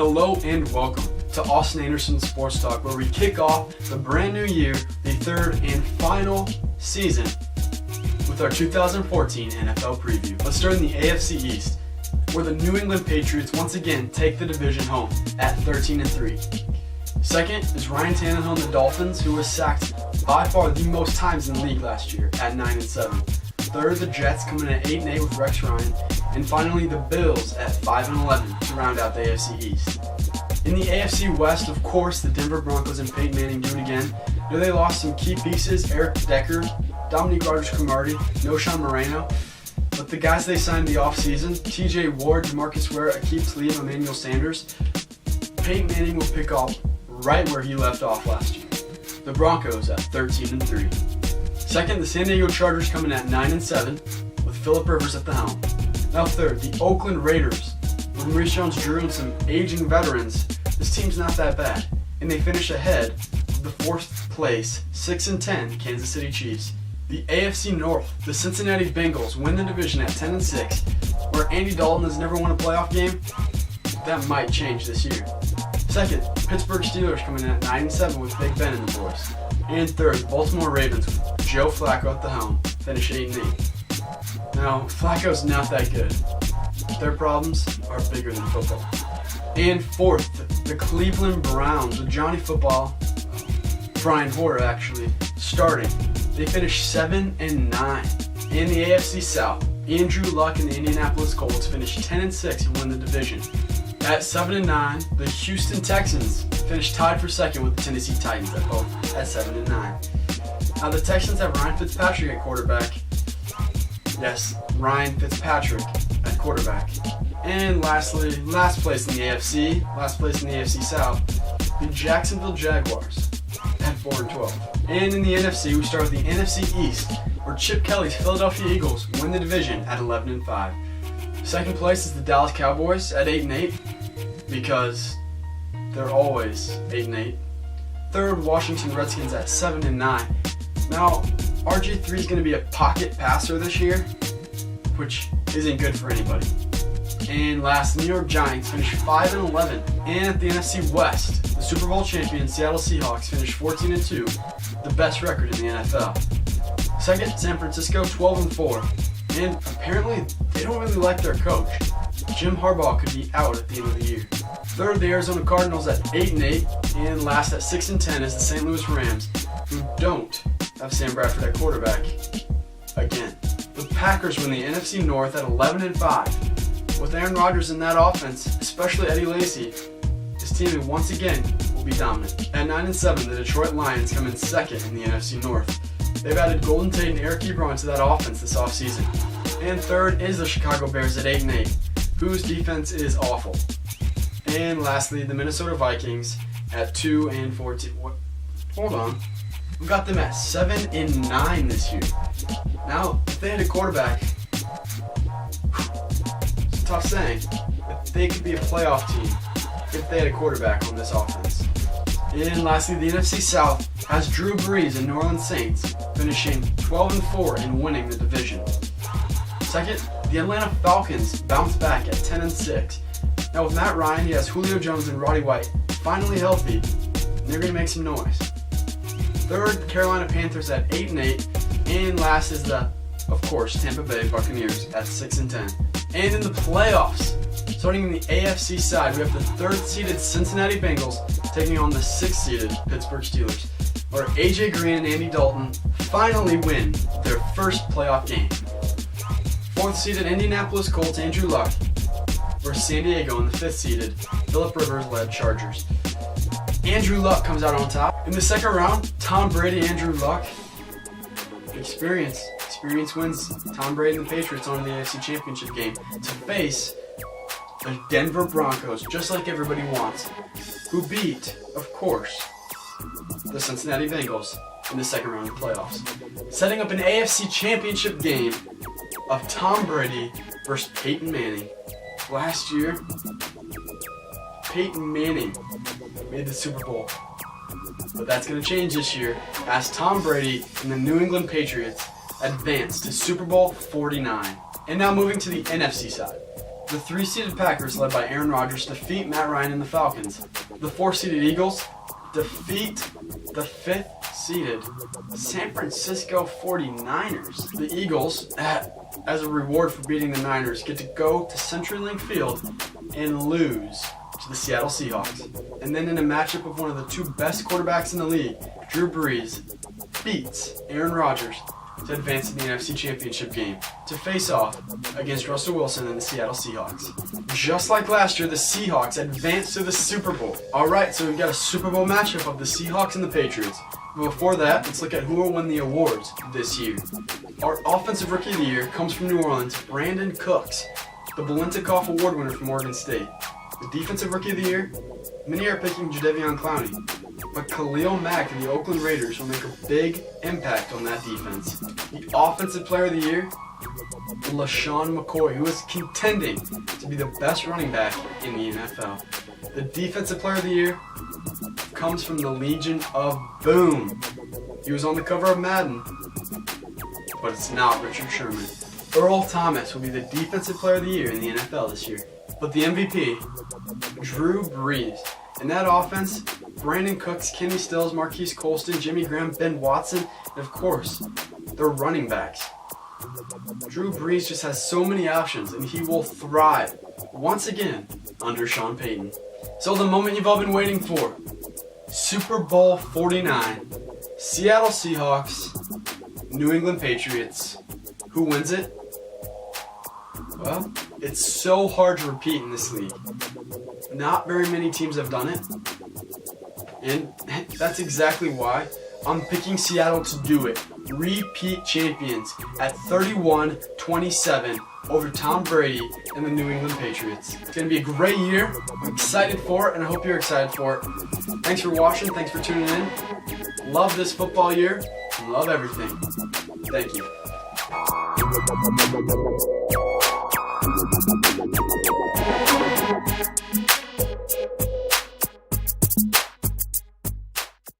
Hello and welcome to Austin Anderson Sports Talk, where we kick off the brand new year, the third and final season, with our 2014 NFL preview. Let's start in the AFC East, where the New England Patriots once again take the division home at 13-3. Second is Ryan Tannehill and the Dolphins, who was sacked by far the most times in the league last year at 9-7. Third, the Jets coming in at 8-8 with Rex Ryan. And finally, the Bills at 5-11 to round out the AFC East. In the AFC West, of course, the Denver Broncos and Peyton Manning do it again. Though they lost some key pieces, Eric Decker, Dominique Rodgers-Cromartie, Knowshon Moreno. But the guys they signed the offseason, TJ Ward, DeMarcus Ware, Aqib Talib, Emmanuel Sanders, Peyton Manning will pick up right where he left off last year. The Broncos at 13-3. Second, the San Diego Chargers coming at 9-7 with Phillip Rivers at the helm. Now third, the Oakland Raiders with Maurice Jones-Drew and some aging veterans. This team's not that bad, and they finish ahead of the fourth place 6-10 Kansas City Chiefs. The AFC North, the Cincinnati Bengals win the division at 10-6, where Andy Dalton has never won a playoff game. That might change this year. Second, Pittsburgh Steelers coming in at 9-7 with Big Ben and the boys. And third, the Baltimore Ravens with Joe Flacco at the helm, finish 8-8. Now, Flacco's not that good. Their problems are bigger than football. And fourth, the Cleveland Browns with Johnny Football, Brian Hoyer actually, starting. They finished 7-9. In the AFC South, Andrew Luck and the Indianapolis Colts finished 10-6 and won the division. At 7-9, the Houston Texans finished tied for second with the Tennessee Titans at both at 7-9. Now the Texans have Ryan Fitzpatrick at quarterback. Yes, Ryan Fitzpatrick at quarterback. And lastly, last place in the AFC South, the Jacksonville Jaguars at 4-12. And in the NFC, we start with the NFC East, where Chip Kelly's Philadelphia Eagles win the division at 11-5. Second place is the Dallas Cowboys at 8-8, because they're always 8-8. Third, Washington Redskins at 7-9. Now, RG3 is going to be a pocket passer this year, which isn't good for anybody. And last, the New York Giants finished 5-11. And at the NFC West, the Super Bowl champion Seattle Seahawks finished 14-2, the best record in the NFL. Second, San Francisco 12-4. And apparently, they don't really like their coach. Jim Harbaugh could be out at the end of the year. Third, the Arizona Cardinals at 8-8. And last at 6-10 is the St. Louis Rams, who don't have Sam Bradford at quarterback again. The Packers win the NFC North at 11-5. With Aaron Rodgers in that offense, especially Eddie Lacy, his team once again will be dominant. At 9-7, the Detroit Lions come in second in the NFC North. They've added Golden Tate and Eric Ebron to that offense this offseason. And third is the Chicago Bears at 8-8, whose defense is awful. And lastly, the Minnesota Vikings at 2-14. Hold on. We got them at 7-9 this year. Now, if they had a quarterback, it's a tough saying, but they could be a playoff team if they had a quarterback on this offense. And lastly, the NFC South has Drew Brees and New Orleans Saints finishing 12-4 and winning the division. Second, the Atlanta Falcons bounce back at 10-6. Now with Matt Ryan, he has Julio Jones and Roddy White finally healthy, and they're going to make some noise. Third, the Carolina Panthers at 8-8. And last is the, of course, Tampa Bay Buccaneers at 6-10. And in the playoffs, starting in the AFC side, we have the third-seeded Cincinnati Bengals taking on the sixth-seeded Pittsburgh Steelers, where AJ Green and Andy Dalton finally win their first playoff game. Fourth-seeded Indianapolis Colts Andrew Luck versus San Diego and the fifth-seeded Phillip Rivers-led Chargers. Andrew Luck comes out on top. In the second round, Tom Brady, Andrew Luck. Experience wins Tom Brady and the Patriots on the AFC Championship game to face the Denver Broncos, just like everybody wants, who beat, of course, the Cincinnati Bengals in the second round of the playoffs. Setting up an AFC Championship game of Tom Brady versus Peyton Manning. Last year, Peyton Manning made the Super Bowl. But that's going to change this year as Tom Brady and the New England Patriots advance to Super Bowl 49. And now moving to the NFC side. The 3-seeded Packers, led by Aaron Rodgers, defeat Matt Ryan and the Falcons. The 4-seeded Eagles defeat the 5th-seeded San Francisco 49ers. The Eagles, as a reward for beating the Niners, get to go to CenturyLink Field and lose to the Seattle Seahawks. And then in a matchup of one of the 2 best quarterbacks in the league, Drew Brees beats Aaron Rodgers to advance to the NFC Championship game to face off against Russell Wilson and the Seattle Seahawks. Just like last year, the Seahawks advanced to the Super Bowl. Alright, so we've got a Super Bowl matchup of the Seahawks and the Patriots. But before that, let's look at who will win the awards this year. Our Offensive Rookie of the Year comes from New Orleans, Brandon Cooks, the Biletnikoff Award winner from Oregon State. The Defensive Rookie of the Year, many are picking Jadeveon Clowney, but Khalil Mack and the Oakland Raiders will make a big impact on that defense. The Offensive Player of the Year, LaShawn McCoy, who is contending to be the best running back in the NFL. The Defensive Player of the Year comes from the Legion of Boom. He was on the cover of Madden, but it's not Richard Sherman. Earl Thomas will be the Defensive Player of the Year in the NFL this year. But the MVP, Drew Brees. In that offense, Brandon Cooks, Kenny Stills, Marquise Colston, Jimmy Graham, Ben Watson, and of course, their running backs. Drew Brees just has so many options, and he will thrive once again under Sean Payton. So the moment you've all been waiting for, Super Bowl 49, Seattle Seahawks, New England Patriots. Who wins it? Well, it's so hard to repeat in this league. Not very many teams have done it, and that's exactly why I'm picking Seattle to do it. Repeat champions at 31-27 over Tom Brady and the New England Patriots. It's going to be a great year. I'm excited for it, and I hope you're excited for it. Thanks for watching. Thanks for tuning in. Love this football year. Love everything. Thank you.